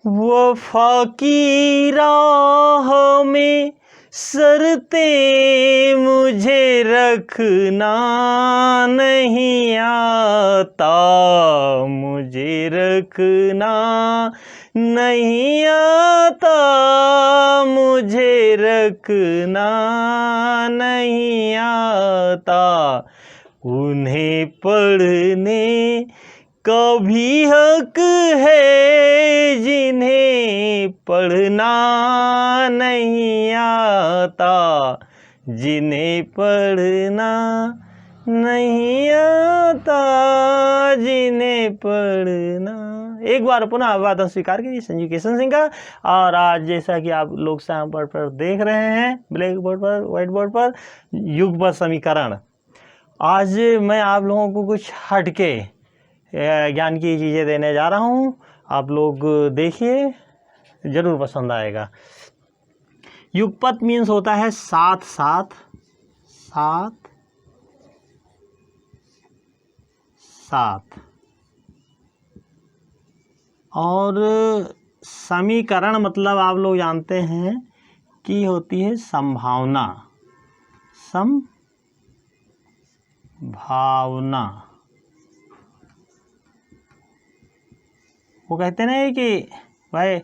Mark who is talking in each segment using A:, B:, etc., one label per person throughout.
A: वफा की राह में शर्ते मुझे रखना नहीं आता, मुझे रखना नहीं आता, मुझे रखना नहीं आता। उन्हें पढ़ने का भी हक है जिन्हें पढ़ना नहीं आता, जिन्हें पढ़ना नहीं आता, जिन्हें पढ़ना। एक बार पुनः अभिवादन स्वीकार कीजिए संजीव किशन सिंह का। और आज जैसा कि आप लोग सामने बोर्ड पर देख रहे हैं, ब्लैक बोर्ड पर, व्हाइट बोर्ड पर, युग्म समीकरण। आज मैं आप लोगों को कुछ हटके ज्ञान की चीज़ें देने जा रहा हूँ। आप लोग देखिए, जरूर पसंद आएगा। युगपत मीन्स होता है साथ साथ, साथ साथ। और समीकरण मतलब आप लोग जानते हैं कि होती है संभावना, संभावना। वो कहते नहीं कि भाई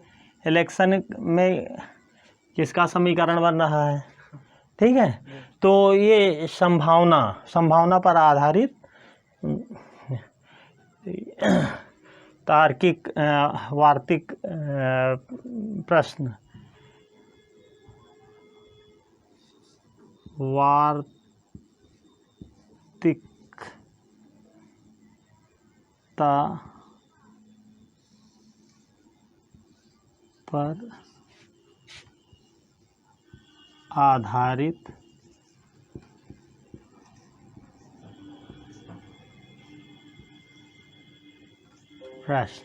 A: इलेक्शन में किसका समीकरण बन रहा है, ठीक है। तो ये संभावना पर आधारित तार्किक वार्तिक प्रश्न, वार्तिकता पर आधारित प्रश्न।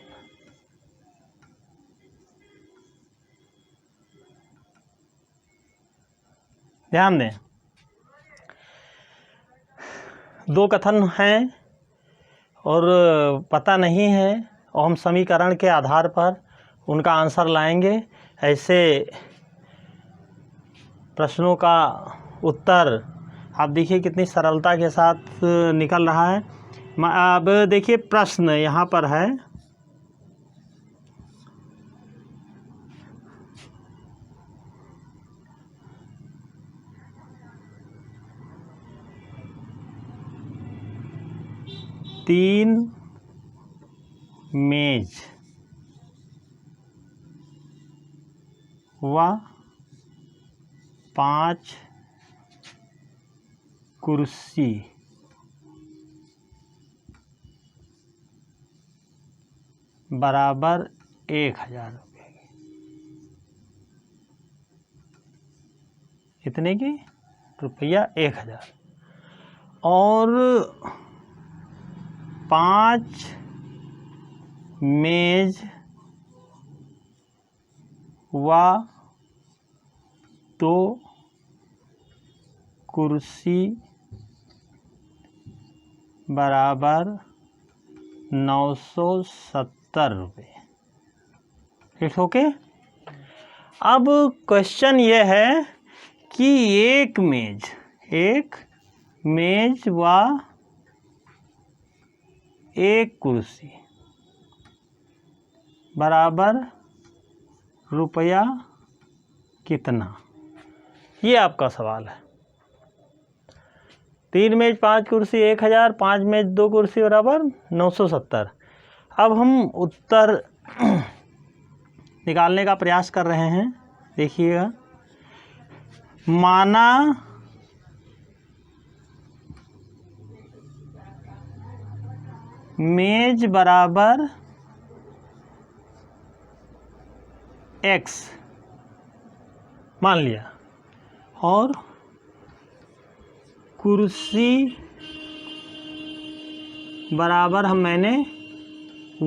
A: ध्यान दें, दो कथन हैं और पता नहीं है, और हम समीकरण के आधार पर उनका आंसर लाएंगे। ऐसे प्रश्नों का उत्तर आप देखिए कितनी सरलता के साथ निकल रहा है। अब देखिए प्रश्न यहाँ पर है, तीन मेज व 5 कुर्सी बराबर 1000 रुपये की। कितने की? रुपया 1000। और 5 मेज व 2 कुर्सी बराबर 970 रुपये। ठीक, ओके। अब क्वेश्चन ये है कि एक मेज व 1 कुर्सी बराबर रुपया कितना, ये आपका सवाल है। 3 मेज 5 कुर्सी 1000, 5 मेज 2 कुर्सी बराबर 970। अब हम उत्तर निकालने का प्रयास कर रहे हैं। देखिएगा, माना मेज बराबर x मान लिया और कुर्सी बराबर मैंने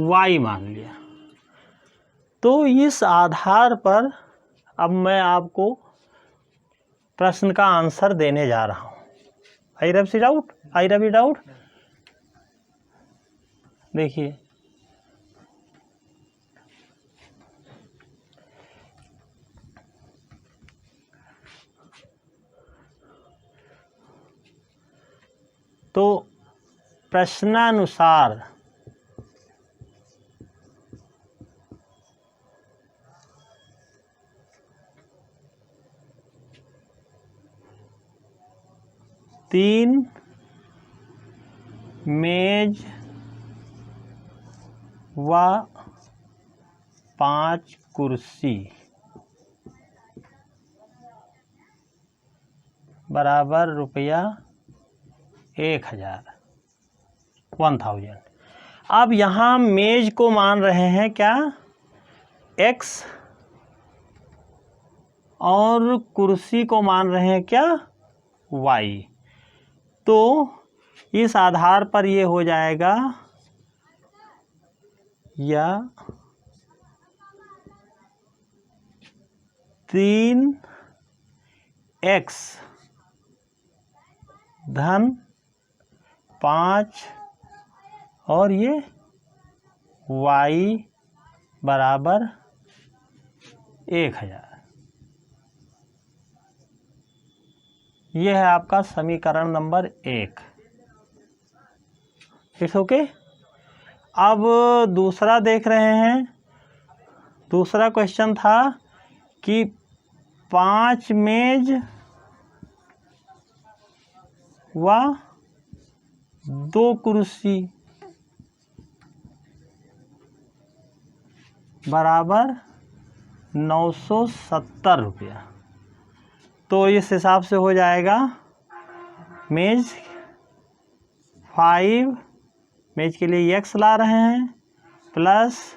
A: y मान लिया। तो इस आधार पर अब मैं आपको प्रश्न का आंसर देने जा रहा हूँ। आई रब डाउट। देखिए, तो प्रश्नानुसार तीन मेज व 5 कुर्सी बराबर रुपया 1000। अब यहाँ मेज को मान रहे हैं क्या, x, और कुर्सी को मान रहे हैं क्या, y। तो इस आधार पर ये हो जाएगा या 3x धन 5 और ये y बराबर 1000। ये है आपका समीकरण नंबर 1। It's okay. अब दूसरा देख रहे हैं। दूसरा क्वेश्चन था कि 5 मेज व 2 कुर्सी बराबर 970 रुपया। तो इस हिसाब से हो जाएगा मेज 5, मेज के लिए x ला रहे हैं, प्लस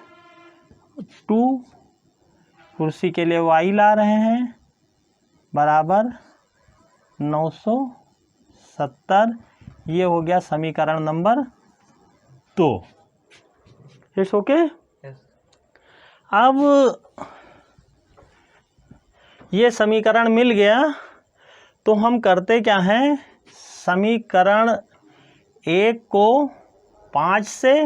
A: 2 कुर्सी के लिए y ला रहे हैं, बराबर 970। ये हो गया समीकरण नंबर 2। It's okay. अब ये समीकरण मिल गया तो हम करते क्या हैं, समीकरण 1 को 5 से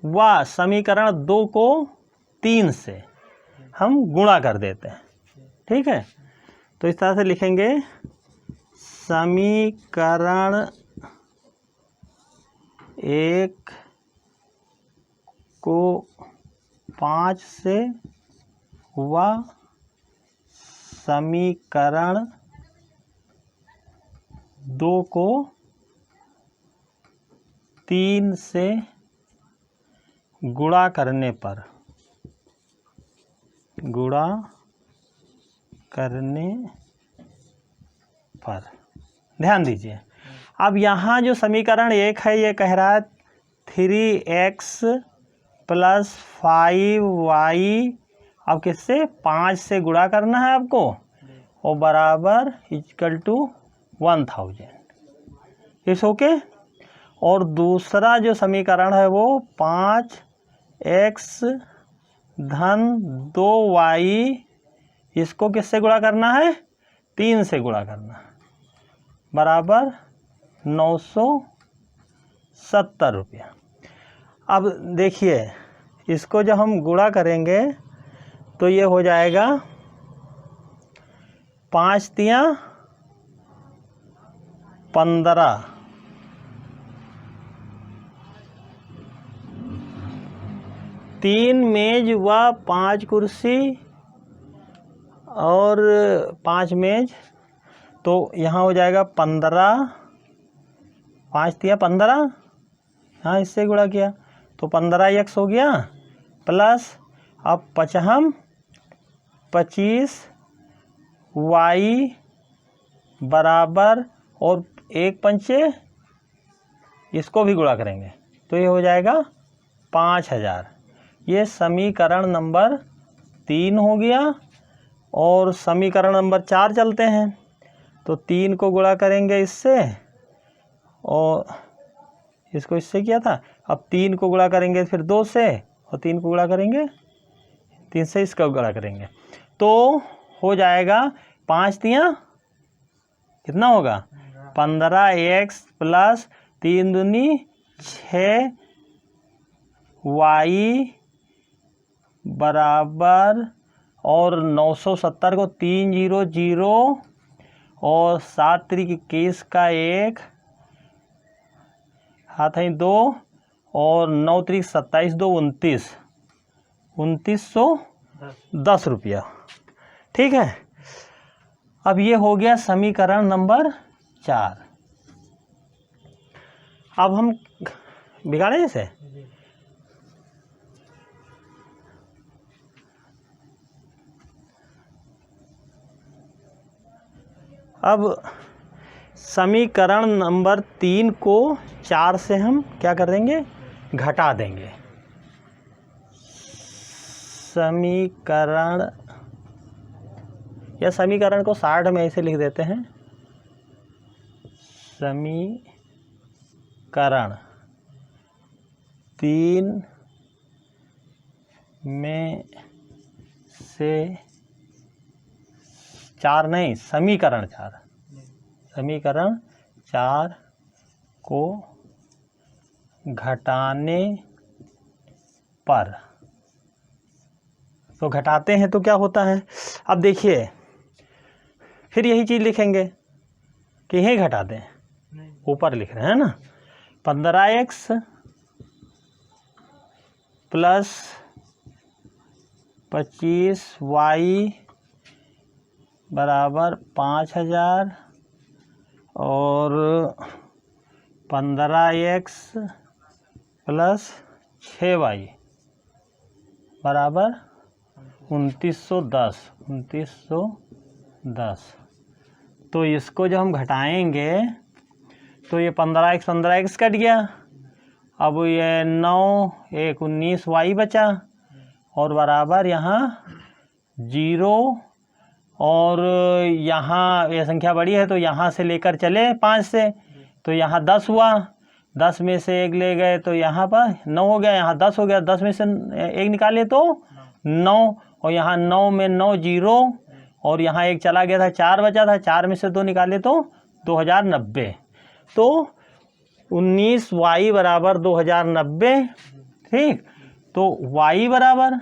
A: व समीकरण 2 को 3 से हम गुणा कर देते हैं। ठीक है, तो इस तरह से लिखेंगे समीकरण 1 को 5 से व समीकरण 2 को 3 से गुणा करने पर ध्यान दीजिए। अब यहाँ जो समीकरण 1 है ये कह रहा है 3x प्लस 5y, अब किससे, 5 से गुणा करना है आपको, और बराबर इक्वल टू 1000। It's okay. और दूसरा जो समीकरण है वो 5x धन 2y, इसको किससे गुणा करना है, 3 से गुणा करना है, बराबर 970 रुपया। अब देखिए इसको जब हम गुणा करेंगे तो ये हो जाएगा 5 तिया 15, 3 मेज व 5 कुर्सी और 5 मेज, तो यहाँ हो जाएगा 15, 5 तिया 15, हाँ इससे गुणा किया तो 15x हो गया, प्लस अब 55 25 y बराबर, और 1 पंचे इसको भी गुणा करेंगे तो ये हो जाएगा 5000। ये समीकरण नंबर 3 हो गया। और समीकरण नंबर 4 चलते हैं, तो 3 को गुणा करेंगे इससे, और इसको इससे किया था, अब 3 को गुणा करेंगे फिर 2 से, और 3 को गुणा करेंगे 3 से, इसका गुणा करेंगे तो हो जाएगा 5 तिया कितना होगा, 15x प्लस 3 दूनी 6 y बराबर, और 970 को 300 और 7 3 21 का 1 हाथ है 2 और 9 3 27 2 29, 2910 रुपया। ठीक है, अब ये हो गया समीकरण नंबर 4। अब हम बिगाड़े इसे, अब समीकरण नंबर 3 को 4 से हम क्या कर देंगे, घटा देंगे। समीकरण, या समीकरण को 60 में ऐसे लिख देते हैं, समीकरण 3 में से 4 नहीं, समीकरण 4, समीकरण 4 को घटाने पर, तो घटाते हैं तो क्या होता है, अब देखिए फिर यही चीज़ लिखेंगे कि यही घटा दें, ऊपर लिख रहे हैं ना, 15x प्लस 25y बराबर 5000 और 15x प्लस 6y बराबर 2910। तो इसको जब हम घटाएंगे तो ये 15x कट गया, अब ये 9 1 19y बचा और बराबर यहाँ 0, और यहाँ ये संख्या बड़ी है तो यहाँ से लेकर चले 5 से, तो यहाँ 10 हुआ, 10 में से 1 ले गए तो यहाँ पर 9 हो गया, यहाँ 10 हो गया, 10 में से 1 निकाले तो 9, और यहाँ 9 में 9 0, और यहाँ 1 चला गया था, 4 बचा था, 4 में से 2 निकाले तो 2090। तो 19y बराबर 2090। ठीक, तो y बराबर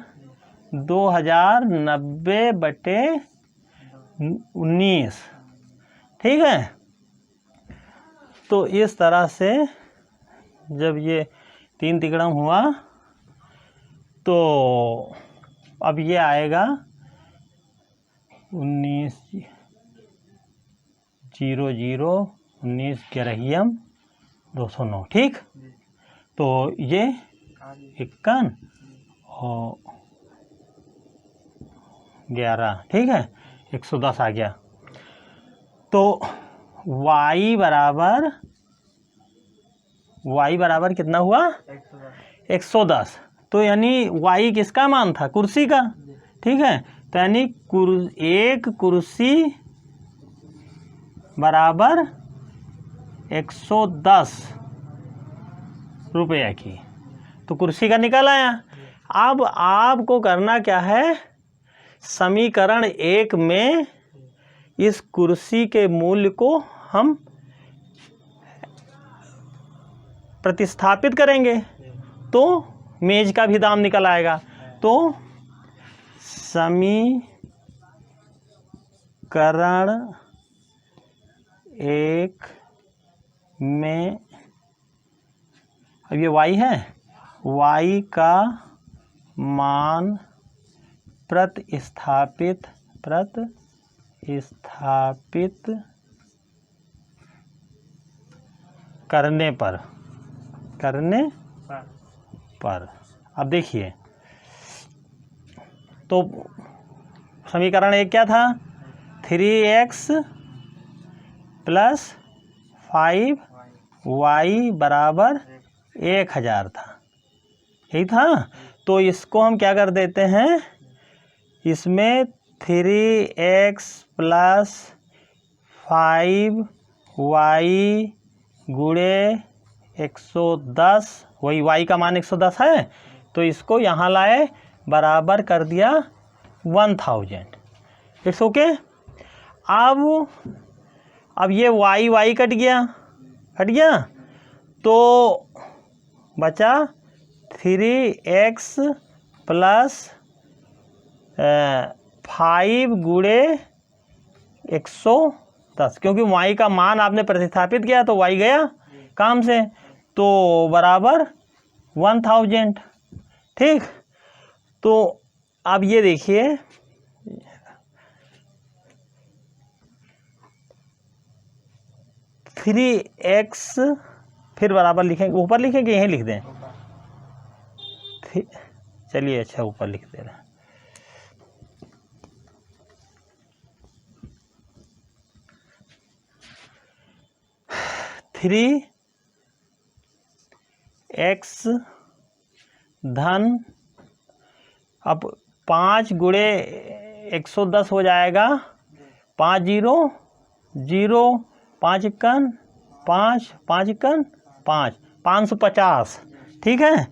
A: 2090 बटे 19। ठीक है, तो इस तरह से जब ये 3 तिकड़म हुआ तो अब ये आएगा 19 0 0 19 ग्यारहियम 209। ठीक, तो ये 51 और 11, ठीक है, 110 आ गया। तो y बराबर कितना हुआ, 110। तो यानी y किसका मान था, कुर्सी का। ठीक है, तो यानी एक कुर्सी बराबर 110 रुपये की, तो कुर्सी का निकल आया। अब आपको करना क्या है, समीकरण 1 में इस कुर्सी के मूल्य को हम प्रतिस्थापित करेंगे तो मेज का भी दाम निकल आएगा। तो समीकरण 1 में, अब ये y है, y का मान प्रतिस्थापित करने पर अब देखिए, तो समीकरण 1 क्या था, 3x प्लस 5y बराबर 1000 था, यही था। तो इसको हम क्या कर देते हैं, इसमें 3x प्लस 5y गुणे 110, वही y का मान 110 है, तो इसको यहाँ लाए, बराबर कर दिया 1000। It's okay. अब ये y कट गया, तो बचा 3x प्लस 5 गुणे 110, क्योंकि y का मान आपने प्रतिस्थापित किया तो y गया काम से, तो बराबर 1000। ठीक, तो अब ये देखिए 3x फिर बराबर लिखेंगे, ऊपर लिखेंगे यहीं लिख दें, चलिए अच्छा ऊपर लिख दे रहे हैं। थ्री एक्स धन, अब 5 गुणे 110 हो जाएगा, 5 0 0, 5 इक्कन 5, 5 इक्कन 5, 550। ठीक है,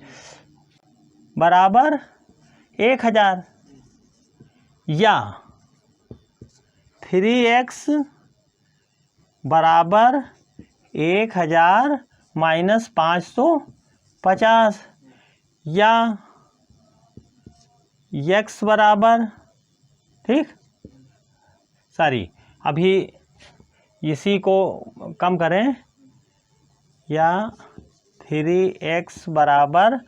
A: बराबर 1000, या 3x बराबर 1000 माइनस 550, या x बराबर, ठीक सॉरी अभी इसी को कम करें, या 3x बराबर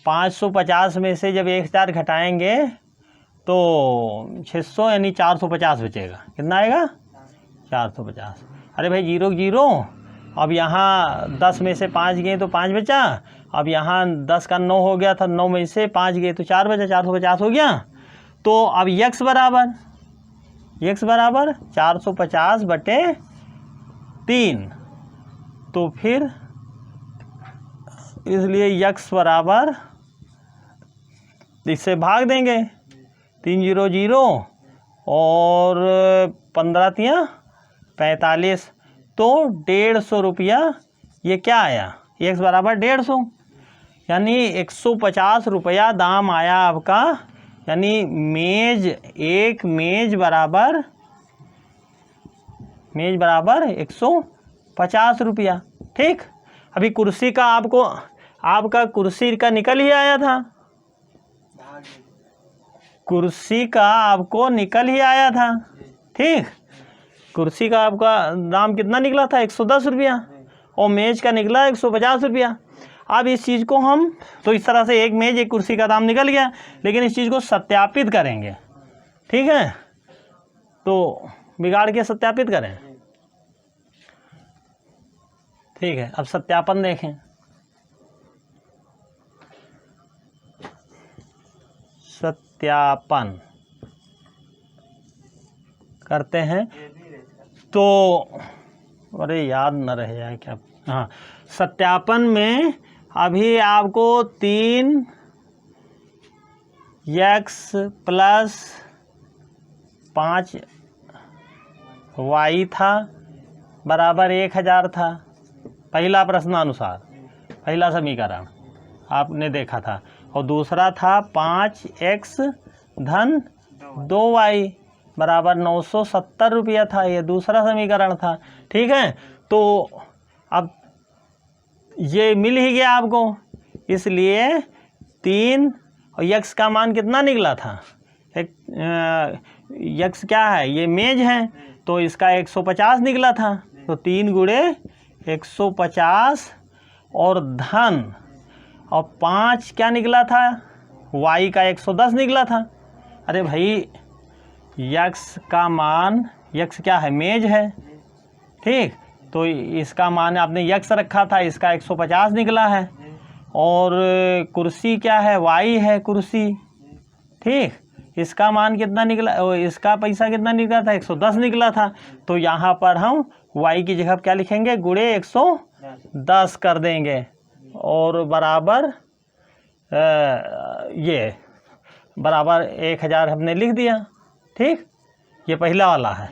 A: 550 में से जब 1000 घटाएंगे तो 600 यानी 450 बचेगा। कितना आएगा? 450। अरे भाई 0 0, अब यहाँ 10 में से 5 गए तो 5 बचा, अब यहाँ 10 का 9 हो गया था, 9 में से 5 गए तो 4 बचा, 450 हो गया। तो अब x बराबर 450 बटे 3, तो फिर इसलिए x बराबर, इससे भाग देंगे, 3 0 0 और 15 तियाँ 45, तो 150 रुपया ये क्या आया, x बराबर 150, यानी 150 रुपया दाम आया आपका, यानी एक मेज बराबर 150 रुपया। ठीक, अभी कुर्सी का आपका कुर्सी का निकल ही आया था, कुर्सी का आपको निकल ही आया था। ठीक, कुर्सी का आपका दाम कितना निकला था? 110 रुपया, और मेज का निकला 150 रुपया। अब इस चीज़ को हम, तो इस तरह से एक मेज एक कुर्सी का दाम निकल गया, लेकिन इस चीज़ को सत्यापित करेंगे। ठीक है, तो बिगाड़ के सत्यापित करें। ठीक है, अब सत्यापन देखें। सत्यापन करते हैं तो, अरे याद न रहे यार क्या, हाँ, सत्यापन में अभी आपको 3x प्लस 5y था बराबर 1000 था, पहला प्रश्नानुसार, पहला समीकरण आपने देखा था, और दूसरा था 5x धन 2y बराबर 970 रुपया था, ये दूसरा समीकरण था। ठीक है, तो अब ये मिल ही गया आपको, इसलिए 3, और x का मान कितना निकला था, x क्या है, ये मेज है, तो इसका 150 निकला था, तो 3 गुणे 150 और धन, और 5 क्या निकला था, y का 110 निकला था। अरे भाई x का मान, x क्या है, मेज है। ठीक, तो इसका मान आपने x रखा था, इसका 150 निकला है, और कुर्सी क्या है, y है कुर्सी। ठीक, इसका मान कितना निकला, इसका पैसा कितना निकला था, 110 निकला था, तो यहाँ पर हम y की जगह क्या लिखेंगे, गुणे 110 कर देंगे, और बराबर ये बराबर 1000 हमने लिख दिया। ठीक, ये पहला वाला है,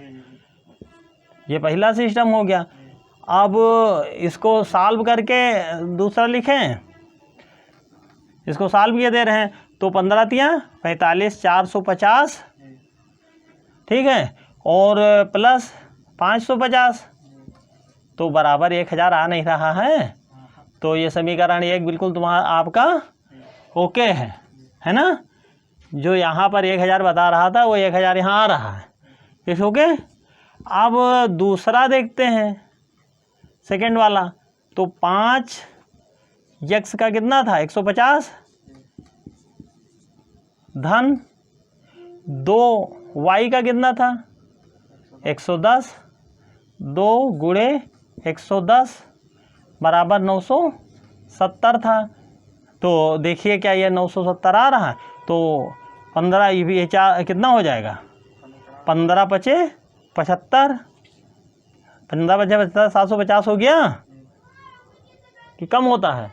A: ये पहला सिस्टम हो गया। अब इसको सॉल्व करके दूसरा लिखें, इसको सॉल्व किए दे रहे हैं, तो 15 तियाँ 45, 450, ठीक है, और प्लस 550, तो बराबर 1000 आ नहीं रहा है, तो ये समीकरण एक बिल्कुल तुम्हारा आपका ओके है ना। जो यहाँ पर 1000 बता रहा था वो 1000 यहाँ आ रहा है, इस ओके। अब दूसरा देखते हैं, सेकंड वाला, तो 5 यक्स का कितना था 150 धन 2 वाई का कितना था 110, 2 गुणे 110 बराबर 970 था। तो देखिए क्या ये 970 आ रहा है, तो 15 ये चार कितना हो जाएगा 15 पचे 75, 15 पचे 75 750 हो गया कि कम होता है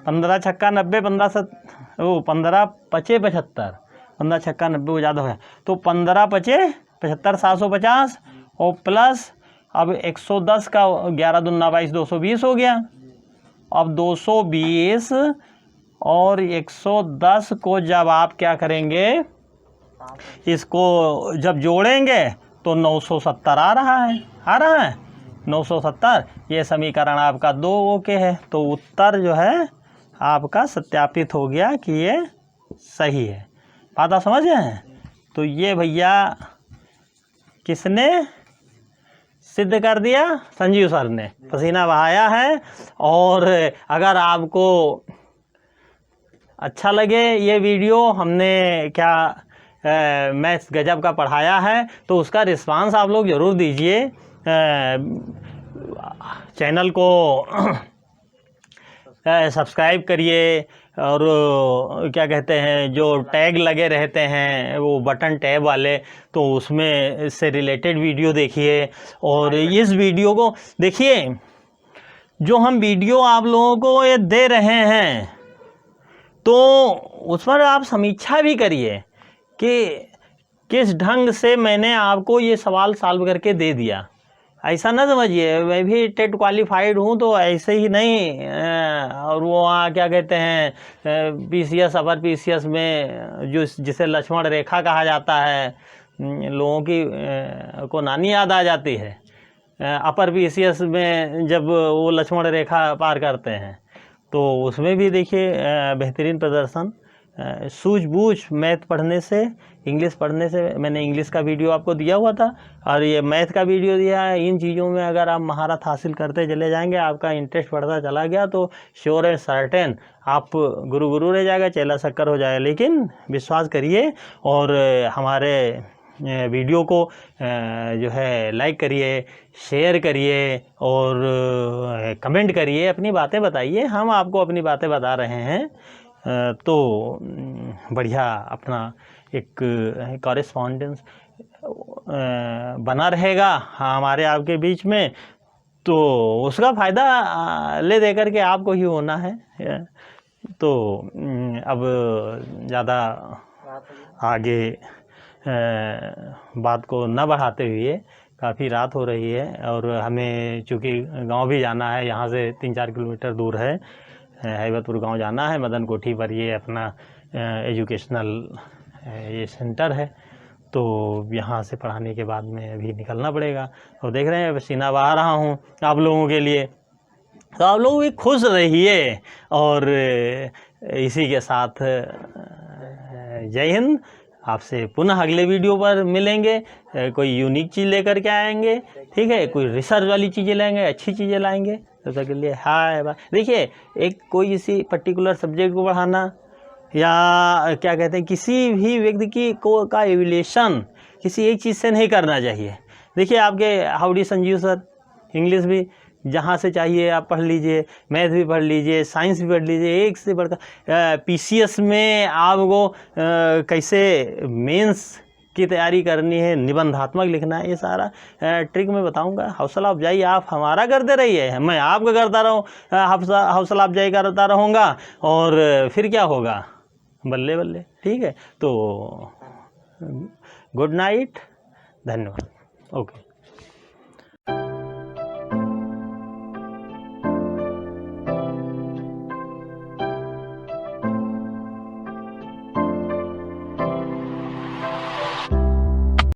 A: 15 छक्का 90 15 पचे 75 15 छक्का 90 ज़्यादा है तो 15 पचे 75 750 और प्लस अब 110 का 11 दूना 22 220 हो गया। अब 220 और 110 को जब आप क्या करेंगे इसको जब जोड़ेंगे तो 970 आ रहा है 970। ये समीकरण आपका 2 ओके है, तो उत्तर जो है आपका सत्यापित हो गया कि ये सही है। बात आप समझ गए हैं। तो ये भैया किसने सिद्ध कर दिया, संजीव सर ने पसीना बहाया है। और अगर आपको अच्छा लगे ये वीडियो, हमने क्या मैथ्स गजब का पढ़ाया है, तो उसका रिस्पांस आप लोग ज़रूर दीजिए। चैनल को सब्सक्राइब करिए और क्या कहते हैं जो टैग लगे रहते हैं वो बटन टैब वाले, तो उसमें से रिलेटेड वीडियो देखिए। और इस वीडियो को देखिए, जो हम वीडियो आप लोगों को ये दे रहे हैं तो उस पर आप समीक्षा भी करिए कि किस ढंग से मैंने आपको ये सवाल सॉल्व करके दे दिया। ऐसा ना समझिए मैं भी टेट क्वालिफाइड हूँ तो ऐसे ही नहीं। और वो वहाँ क्या कहते हैं पीसीएस अपर पीसीएस में जो जिसे लक्ष्मण रेखा कहा जाता है, लोगों की को नानी याद आ जाती है। अपर पीसीएस में जब वो लक्ष्मण रेखा पार करते हैं तो उसमें भी देखिए बेहतरीन प्रदर्शन। सूझबूझ मैथ पढ़ने से, इंग्लिश पढ़ने से, मैंने इंग्लिश का वीडियो आपको दिया हुआ था और ये मैथ का वीडियो दिया है। इन चीज़ों में अगर आप महारत हासिल करते चले जाएंगे, आपका इंटरेस्ट बढ़ता चला गया तो श्योर एंड सर्टेन आप गुरु रह जाएगा, चेला शक्कर हो जाएगा। लेकिन विश्वास करिए और हमारे वीडियो को जो है लाइक करिए, शेयर करिए और कमेंट करिए, अपनी बातें बताइए। हम आपको अपनी बातें बता रहे हैं तो बढ़िया अपना एक कॉरेस्पॉन्डेंस बना रहेगा हमारे आपके बीच में, तो उसका फ़ायदा ले दे करके आपको ही होना है। तो अब ज़्यादा आगे बात को न बढ़ाते हुए, काफ़ी रात हो रही है और हमें चूँकि गांव भी जाना है, यहाँ से 3-4 किलोमीटर दूर है, हैबतपुर गांव जाना है। मदन कोठी पर ये अपना एजुकेशनल ये सेंटर है, तो यहाँ से पढ़ाने के बाद में अभी निकलना पड़ेगा। और देख रहे हैं पसीना बहा रहा हूँ आप लोगों के लिए, तो आप लोग भी खुश रहिए। और इसी के साथ जय हिंद। आपसे पुनः अगले वीडियो पर मिलेंगे, कोई यूनिक चीज़ लेकर के आएंगे, ठीक है, कोई रिसर्च वाली चीज़ें लाएंगे, अच्छी चीज़ें लाएंगे। तब तक के लिए हाय बाय। देखिए, एक कोई इसी पर्टिकुलर सब्जेक्ट को पढ़ाना या क्या कहते हैं किसी भी व्यक्ति की का एवल्यूशन किसी एक चीज़ से नहीं करना चाहिए। देखिए आपके हाउडी संजीव सर, इंग्लिश भी जहाँ से चाहिए आप पढ़ लीजिए, मैथ भी पढ़ लीजिए, साइंस भी पढ़ लीजिए, एक से बढ़कर पीसीएस में आपको कैसे मेंस की तैयारी करनी है, निबंधात्मक लिखना है, ये सारा ट्रिक मैं बताऊंगा। हौसला अफजाई आप हमारा करते रहिए, मैं आपका करता रहूँ, हौसला अफजाई करता रहूँगा और फिर क्या होगा, बल्ले बल्ले। ठीक है, तो गुड नाइट, धन्यवाद, ओके।